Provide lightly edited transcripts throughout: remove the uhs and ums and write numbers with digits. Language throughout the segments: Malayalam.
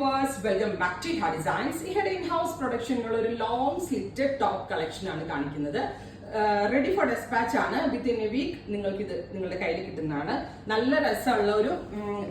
വെൽക്കം ബാക്ക് ടു ഹാ ഡിസൈൻസ്. ഇവിടെ ഇൻ ഹൗസ് പ്രൊഡക്ഷനുള്ള ഒരു ലോങ് സ്ലിറ്റഡ് ടോപ്പ് കളക്ഷൻ ആണ് കാണിക്കുന്നത്. റെഡി ഫോർ ഡെസ്പാച്ച് ആണ്. വിത്തിൻ എ വീക്ക് നിങ്ങൾക്ക് ഇത് നിങ്ങളുടെ കയ്യിൽ കിട്ടുന്നതാണ്. നല്ല രസമുള്ള ഒരു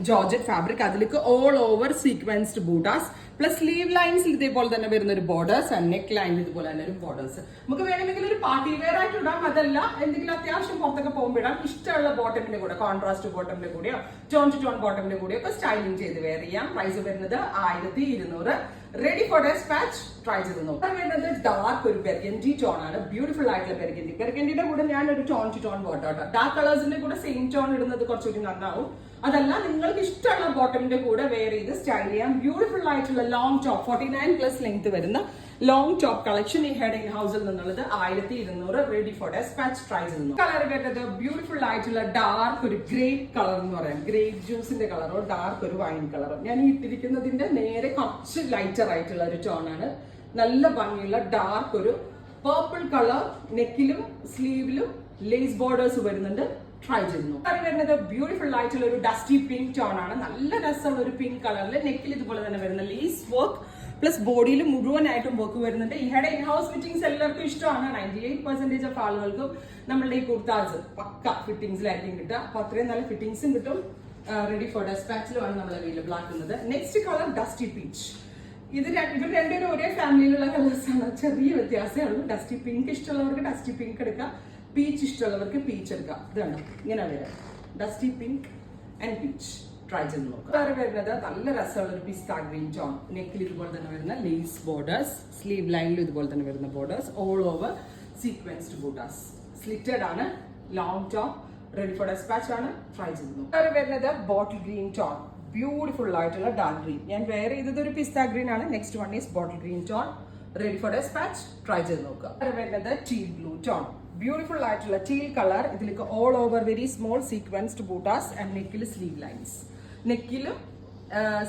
ജോർജറ്റ് ഫാബ്രിക്, അതിലേക്ക് ഓൾ ഓവർ സീക്വൻസ്ഡ് ബൂട്ടാസ് പ്ലസ് സ്ലീവ് ലൈൻസിൽ ഇതേപോലെ തന്നെ വരുന്ന ഒരു ബോർഡേഴ്സ് ആൻഡ് നെക്ക് ലൈനിൽ ഇതുപോലെ തന്നെ ഒരു ബോർഡേഴ്സ്. നമുക്ക് വേണമെങ്കിൽ ഒരു പാർട്ടി വെയർ ആയിട്ട് ഇടാം, അതല്ല എന്തെങ്കിലും അത്യാവശ്യം പുറത്തൊക്കെ പോകുമ്പോൾ ഇടാം. ഇഷ്ടമുള്ള ബോട്ടമിന്റെ കൂടെ, കോൺട്രാസ്റ്റ് ബോട്ടമിന്റെ കൂടെയോ ടോൺ ടു ടോൺ ബോട്ടമിന്റെ കൂടെയോ ഒക്കെ സ്റ്റൈലിംഗ് ചെയ്ത് വെയർ ചെയ്യാം. പ്രൈസ് വരുന്നത് 1200. Ready for dispatch. ട്രൈ ചെയ്ത് നോക്കാം. വരുന്നത് ഡാർക്ക് ഒരു ബെർഗൻഡി ടോൺ ആണ്. ബ്യൂട്ടിഫുൾ ആയിട്ടുള്ള ബെർഗൻഡിയുടെ കൂടെ ഞാൻ ഒരു tone to tone bottom. Dark കളേഴ്സിന്റെ കൂടെ സെയിം ടോൺ ഇടുന്നത് കുറച്ചുകൂടി നന്നാവും. അതല്ല നിങ്ങൾക്ക് ഇഷ്ടമുള്ള ബോട്ടമിന്റെ കൂടെ വെയർ ചെയ്ത് സ്റ്റൈൽ ചെയ്യാം. ബ്യൂട്ടിഫുൾ ആയിട്ടുള്ള ലോങ് ടോപ്പ് 49+ ലെങ്ത് വരുന്ന ലോങ് ടോപ്പ് കളക്ഷൻ ഈ ഹെഡ് ഇൻ ഹൗസിൽ നിന്നുള്ളത് 1200. Ready for dispatch. ട്രൈ ചെയ്തു. കളർ വരുന്നത് ബ്യൂട്ടിഫുൾ ആയിട്ടുള്ള ഡാർക്ക് ഒരു ഗ്രേപ്പ് കളർ എന്ന് പറയാം. ഗ്രേപ്പ് ജ്യൂസിന്റെ കളറോ ഡാർക്ക് ഒരു വൈൻ കളറോ. ഞാൻ ഈ ഇട്ടിരിക്കുന്നതിന്റെ നേരെ കുറച്ച് ലൈറ്റർ ആയിട്ടുള്ള ഒരു ടോൺ ആണ്. നല്ല ഭംഗിയുള്ള ഡാർക്ക് ഒരു പർപ്പിൾ കളർ. നെക്കിലും സ്ലീവിലും ലേസ് ബോർഡേഴ്സ് വരുന്നുണ്ട്. ട്രൈ ചെയ്യുന്നു. വരുന്നത് ബ്യൂട്ടിഫുൾ ആയിട്ടുള്ള ഒരു ഡസ്റ്റി പിങ്ക് ടോൺ ആണ്. നല്ല രസമുള്ള ഒരു പിങ്ക് കളറിൽ നെക്കിൽ ഇതുപോലെ തന്നെ വരുന്ന ലേസ് വർക്ക് പ്ലസ് ബോഡിയിൽ മുഴുവനായിട്ടും വർക്ക് വരുന്നുണ്ട്. ഈ ഹെഡ് ഇൻ ഹൗസ് ഫിറ്റിംഗ്സ് എല്ലാവർക്കും ഇഷ്ടമാണ്. 98% ഓഫ് ആളുകൾക്കും നമ്മളുടെ ഈ കുർത്താസ് പക്ക ഫിറ്റിംഗ്സിലായിരിക്കും കിട്ടുക. അപ്പൊ അത്രയും നല്ല ഫിറ്റിംഗ്സും കിട്ടും. റെഡി ഫോർ ഡെസ്പാച്ചിലുമാണ് നമ്മൾ അവൈലബിൾ ആക്കുന്നത്. Next colour dusty peach. ഇവർ രണ്ടുപേരും ഒരേ ഫാമിലിയിലുള്ള കളേഴ്സ് ആണ്. ചെറിയ വ്യത്യാസമേ ഉള്ളൂ. ഡസ്റ്റി പിങ്ക് ഇഷ്ടമുള്ളവർക്ക് ഡസ്റ്റി പിങ്ക് എടുക്കാം, പീച്ച് ഇഷ്ടമുള്ളവർക്ക് പീച്ച് എടുക്കാം. ഇതാണ് ഇങ്ങനെ വരാം. Dusty pink and peach. Try ചെയ്ത് നോക്കാം. വേറെ വരുന്നത് നല്ല രസമുള്ള ഒരു പിസ്ത ഗ്രീൻ ടോൺ. നെക്കിൽ ഇതുപോലെ തന്നെ വരുന്ന ലേസ് ബോർഡേഴ്സ്, സ്ലീവ് ലൈനിലും ഇതുപോലെ തന്നെ വരുന്ന ബോർഡേഴ്സ്, ഓൾ ഓവർ സീക്വൻസ്ഡ് ബൂട്ടാസ്. സ്ലിറ്റഡ് ആണ്. Long top. Ready for dispatch ആണ്. ട്രൈ ചെയ്ത് നോക്കാം. വേറെ വരുന്നത് ബോട്ടിൽ ഗ്രീൻ ടോൺ. ബ്യൂട്ടിഫുൾ ആയിട്ടുള്ള ഡാർക്ക് ഗ്രീൻ. ഞാൻ വേറെ ചെയ്തത് ഒരു പിസ്ത ഗ്രീൻ ആണ്. Next one is bottle green tone. Ready for dispatch. Try ചെയ്ത് നോക്കുക. വേറെ വരുന്നത് ടീൽ ബ്ലൂ ടോൺ. ബ്യൂട്ടിഫുൾ ആയിട്ടുള്ള ടീൽ കളർ. ഇതിലേക്ക് all over very small sequenced ബൂട്ടാസ് ആൻഡ് നെക്കിൽ സ്ലീവ് ലൈൻസ്. നെക്കിലും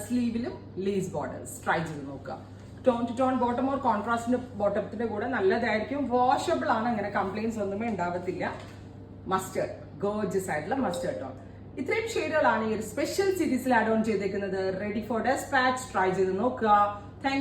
സ്ലീവിലും ലേസ് ബോർഡേഴ്സ്. ട്രൈ ചെയ്ത് നോക്കുക. Tone to tone bottom or കോൺട്രാസ്റ്റിന്റെ ബോട്ടത്തിന്റെ കൂടെ നല്ലതായിരിക്കും. വാഷബിൾ ആണ്. അങ്ങനെ കംപ്ലൈന്റ്സ് ഒന്നുമേ ഉണ്ടാവത്തില്ല. മസ്റ്റേർഡ്, ഗോർജിയസ് ആയിട്ടുള്ള മസ്റ്റേർഡ് ടോൺ. ഇത്രയും ഷെയ്ഡുകളാണ് ഈ ഒരു സ്പെഷ്യൽ സീരീസിൽ ആഡ് ഓൺ ചെയ്തേക്കുന്നത്. Ready for dispatch. ട്രൈ ചെയ്ത് നോക്കുക. താങ്ക്